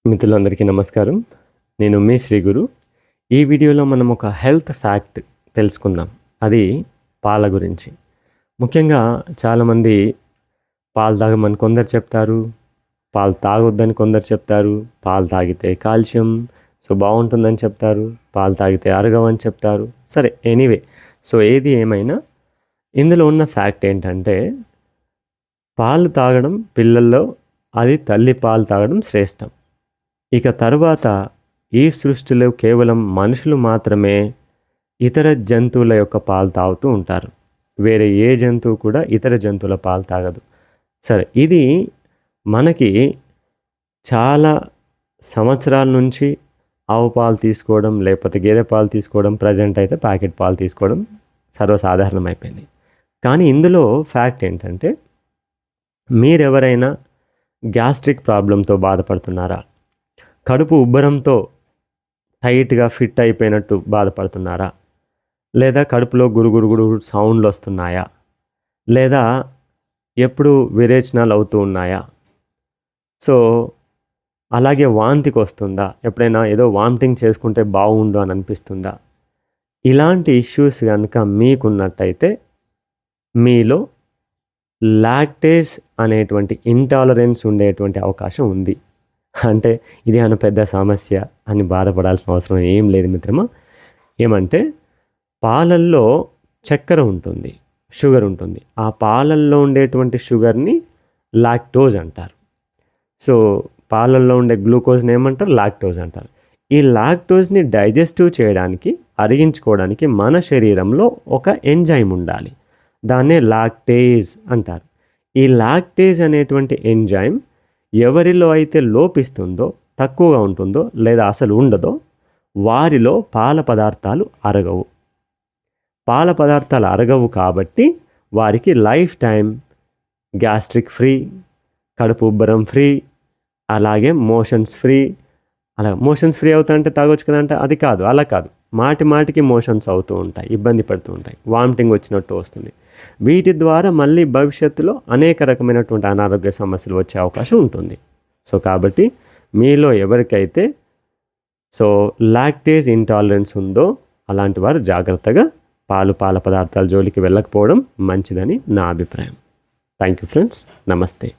మిత్రులందరికీ నమస్కారం. నేను మీ శ్రీ గురు. ఈ వీడియోలో మనం ఒక హెల్త్ ఫ్యాక్ట్ తెలుసుకుందాం. అది పాల గురించి. ముఖ్యంగా చాలామంది పాలు తాగమని కొందరు చెప్తారు, పాలు తాగొద్దని కొందరు చెప్తారు, పాలు తాగితే కాల్షియం బాగుంటుందని చెప్తారు, పాలు తాగితే అరగవని చెప్తారు. సరే, ఎనీవే, ఏది ఏమైనా ఇందులో ఉన్న ఫ్యాక్ట్ ఏంటంటే, పాలు తాగడం పిల్లల్లో అది తల్లి పాలు తాగడం శ్రేష్టం. ఇక తరువాత ఈ సృష్టిలో కేవలం మనుషులు మాత్రమే ఇతర జంతువుల యొక్క పాలు తాగుతూ ఉంటారు. వేరే ఏ జంతువు కూడా ఇతర జంతువుల పాలు తాగదు. సరే, ఇది మనకి చాలా సంవత్సరాల నుంచి ఆవు పాలు తీసుకోవడం, లేకపోతే గేదె పాలు తీసుకోవడం, ప్రజెంట్ అయితే ప్యాకెట్ పాలు తీసుకోవడం సర్వసాధారణమైపోయింది. కానీ ఇందులో ఫ్యాక్ట్ ఏంటంటే, మీరెవరైనా గ్యాస్ట్రిక్ ప్రాబ్లంతో బాధపడుతున్నారా? కడుపు ఉబ్బరంతో టైట్గా ఫిట్ అయిపోయినట్టు బాధపడుతున్నారా? లేదా కడుపులో గురుగురుగురు సౌండ్లు వస్తున్నాయా? లేదా ఎప్పుడు విరేచనాలు అవుతూ ఉన్నాయా? అలాగే వాంతికి వస్తుందా? ఎప్పుడైనా ఏదో వామిటింగ్ చేసుకుంటే బాగుండు అని అనిపిస్తుందా? ఇలాంటి ఇష్యూస్ కనుక మీకున్నట్టయితే మీలో లాక్టేజ్ అనేటువంటి ఇంటాలరెన్స్ ఉండేటువంటి అవకాశం ఉంది. అంటే ఇది అన్న పెద్ద సమస్య అని బాధపడాల్సిన అవసరం ఏం లేదు మిత్రమా. ఏమంటే, పాలల్లో చక్కెర ఉంటుంది, షుగర్ ఉంటుంది. ఆ పాలల్లో ఉండేటువంటి షుగర్ని లాక్టోజ్ అంటారు. పాలల్లో ఉండే గ్లూకోజ్ని ఏమంటారు? లాక్టోజ్ అంటారు. ఈ లాక్టోజ్ని డైజెస్టివ్ చేయడానికి, అరిగించుకోవడానికి మన శరీరంలో ఒక ఎంజైమ్ ఉండాలి. దాన్నే లాక్టేజ్ అంటారు. ఈ లాక్టేజ్ అనేటువంటి ఎంజైమ్ ఎవరిలో అయితే లోపిస్తుందో, తక్కువగా ఉంటుందో, లేదా అసలు ఉండదో, వారిలో పాల పదార్థాలు అరగవు. పాల పదార్థాలు అరగవు కాబట్టి వారికి లైఫ్ టైం గ్యాస్ట్రిక్ ఫ్రీ, కడుపు ఉబ్బరం ఫ్రీ, అలాగే మోషన్స్ ఫ్రీ. మోషన్స్ ఫ్రీ అవుతాయంటే తాగొచ్చు కదా అంటే అది కాదు, అలా కాదు. మాటికి మోషన్స్ అవుతూ ఉంటాయి, ఇబ్బంది పడుతూ ఉంటాయి, వామిటింగ్ వచ్చినట్టు వస్తుంది. వీటి ద్వారా మళ్ళీ భవిష్యత్తులో అనేక రకమైనటువంటి అనారోగ్య సమస్యలు వచ్చే అవకాశం ఉంటుంది. కాబట్టి మీలో ఎవరికైతే లాక్టేజ్ ఇంటాలరెన్స్ ఉందో అలాంటి వారు జాగ్రత్తగా పాల పదార్థాల జోలికి వెళ్ళకపోవడం మంచిదని నా అభిప్రాయం. Thank you friends. నమస్తే.